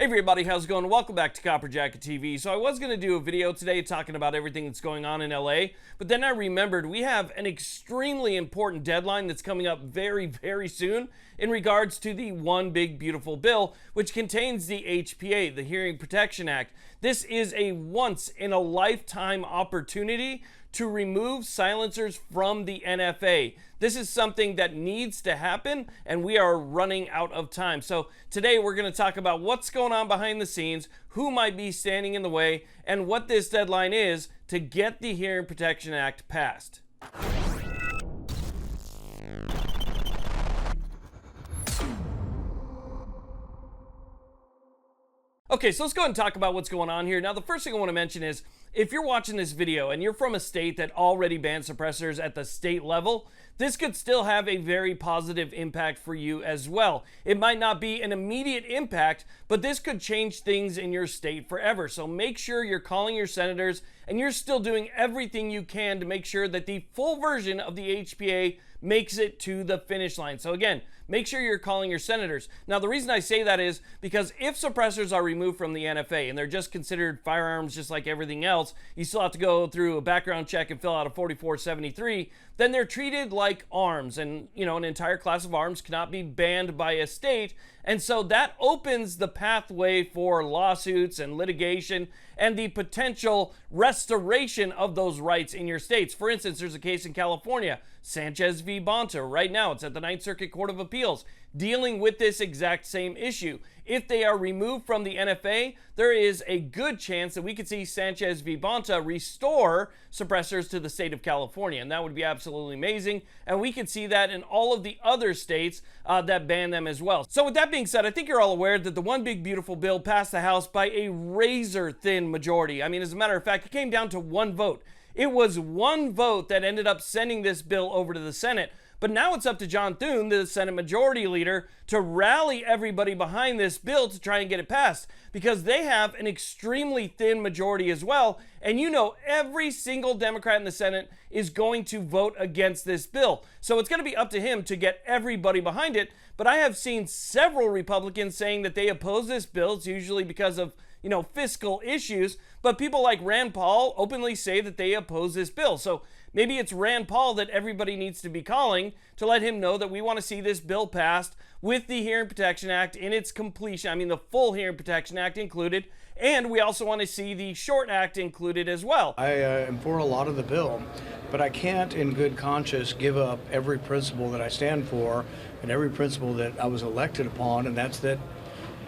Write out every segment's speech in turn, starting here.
Hey everybody, how's it going? Welcome back to Copper Jacket TV. So I was going to do a video today talking about everything that's going on in LA, but then I remembered we have an extremely important deadline that's coming up very soon in regards to the One Big Beautiful Bill, which contains the HPA, the Hearing Protection Act. This is a once-in-a-lifetime opportunity to remove silencers from the NFA. This is something that needs to happen, and we are running out of time. So today we're going to talk about what's going on behind the scenes, who might be standing in the way, and what this deadline is to get the Hearing Protection Act passed. Okay, so let's go ahead and talk about what's going on here. Now, the first thing I want to mention is, if you're watching this video and you're from a state that already banned suppressors at the state level, this could still have a very positive impact for you as well. It might not be an immediate impact, but this could change things in your state forever. So make sure you're calling your senators and you're still doing everything you can to make sure that the full version of the HPA makes it to the finish line. So again, make sure you're calling your senators. Now, the reason I say that is because if suppressors are removed from the NFA and they're just considered firearms just like everything else, you still have to go through a background check and fill out a 4473, then they're treated like arms. And, you know, an entire class of arms cannot be banned by a state. And so that opens the pathway for lawsuits and litigation and the potential restoration of those rights in your states. For instance, there's a case in California, Sanchez v. Bonta. Right now, it's at the Ninth Circuit Court of Appeals, dealing with this exact same issue. If they are removed from the NFA, there is a good chance that we could see Sanchez v. Bonta restore suppressors to the state of California, and that would be absolutely amazing. And we could see that in all of the other states that ban them as well. So with that being said, I think you're all aware that the One Big Beautiful Bill passed the House by a razor-thin majority. I mean, as a matter of fact, it came down to one vote. It was one vote that ended up sending this bill over to the Senate. But now it's up to John Thune, the Senate Majority Leader, to rally everybody behind this bill to try and get it passed, because they have an extremely thin majority as well. And you know, every single Democrat in the Senate is going to vote against this bill. So it's going to be up to him to get everybody behind it. But I have seen several Republicans saying that they oppose this bill. It's usually because of, you know, fiscal issues. But people like Rand Paul openly say that they oppose this bill. So maybe it's Rand Paul that everybody needs to be calling to let him know that we want to see this bill passed with the Hearing Protection Act in its completion. I mean, the full Hearing Protection Act included. And we also want to see the Short Act included as well. I am for a lot of the bill, but I can't in good conscience give up every principle that I stand for and every principle that I was elected upon, and that's that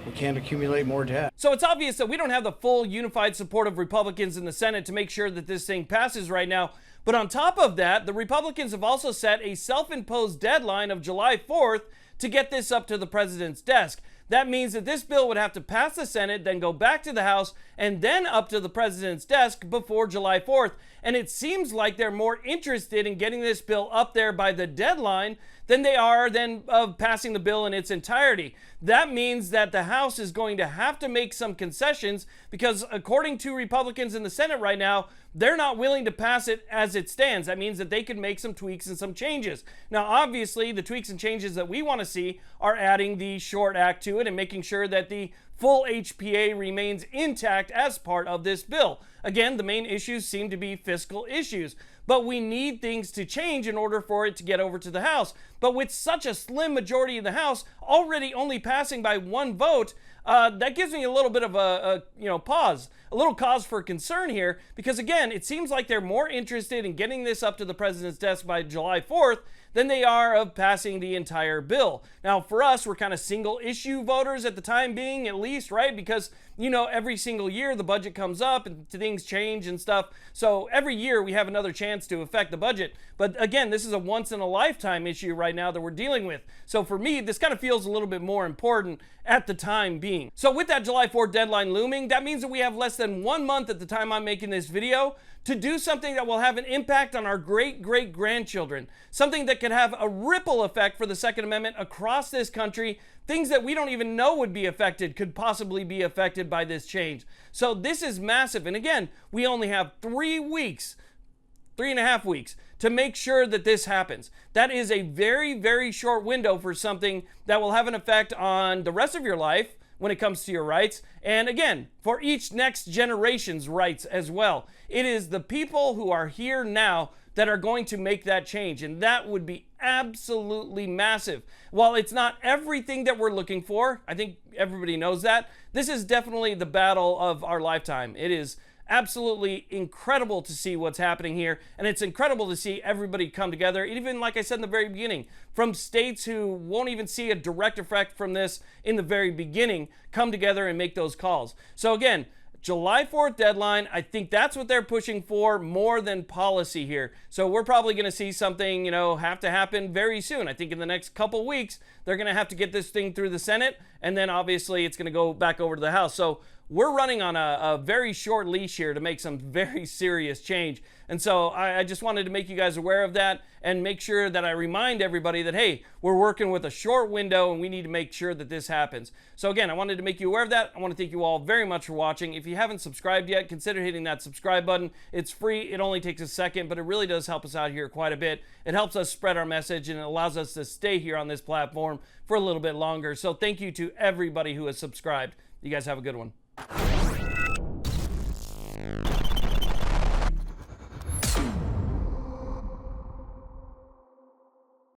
we can't accumulate more debt. So it's obvious that we don't have the full unified support of Republicans in the Senate to make sure that this thing passes right now. But on top of that, the Republicans have also set a self-imposed deadline of July 4th to get this up to the president's desk. That means that this bill would have to pass the Senate, then go back to the House, and then up to the president's desk before July 4th. And it seems like they're more interested in getting this bill up there by the deadline than they are of passing the bill in its entirety. That means that the House is going to have to make some concessions, because according to Republicans in the Senate right now, they're not willing to pass it as it stands. That means that they could make some tweaks and some changes. Now, obviously, the tweaks and changes that we want to see are adding the Short Act to it and making sure that the full HPA remains intact as part of this bill. Again, the main issues seem to be fiscal issues, but we need things to change in order for it to get over to the House. But with such a slim majority in the House, already only passing by one vote, that gives me a little bit of a pause, a little cause for concern here, because again, it seems like they're more interested in getting this up to the president's desk by July 4th than they are of passing the entire bill. Now, for us, we're kind of single issue voters at the time being, at least, right? Because, you know, every single year the budget comes up and things change and stuff. So every year we have another chance to affect the budget. But again, this is a once in a lifetime issue right now that we're dealing with. So for me, this kind of feels a little bit more important at the time being. So with that July 4th deadline looming, that means that we have less than 1 month at the time I'm making this video to do something that will have an impact on our great-great-grandchildren, something that could have a ripple effect for the Second Amendment across this country. Things that we don't even know would be affected could possibly be affected by this change. So this is massive. And again, we only have 3 weeks, 3.5 weeks to make sure that this happens. That is a very, very short window for something that will have an effect on the rest of your life, when it comes to your rights. And again, for each next generation's rights as well. It is the people who are here now that are going to make that change. And that would be absolutely massive. While it's not everything that we're looking for, I think everybody knows that, this is definitely the battle of our lifetime. It is absolutely incredible to see what's happening here, and it's incredible to see everybody come together, even like I said in the very beginning, from states who won't even see a direct effect from this in the very beginning, come together and make those calls. So again, July 4th deadline, I think that's what they're pushing for more than policy here. So we're probably going to see something, have to happen very soon. I think in the next couple weeks, they're going to have to get this thing through the Senate, and then obviously it's going to go back over to the House. So we're running on a very short leash here to make some very serious change. And so I just wanted to make you guys aware of that and make sure that I remind everybody that, hey, we're working with a short window and we need to make sure that this happens. So again, I wanted to make you aware of that. I want to thank you all very much for watching. If you haven't subscribed yet, consider hitting that subscribe button. It's free. It only takes a second, but it really does help us out here quite a bit. It helps us spread our message and it allows us to stay here on this platform for a little bit longer. So thank you to everybody who has subscribed. You guys have a good one.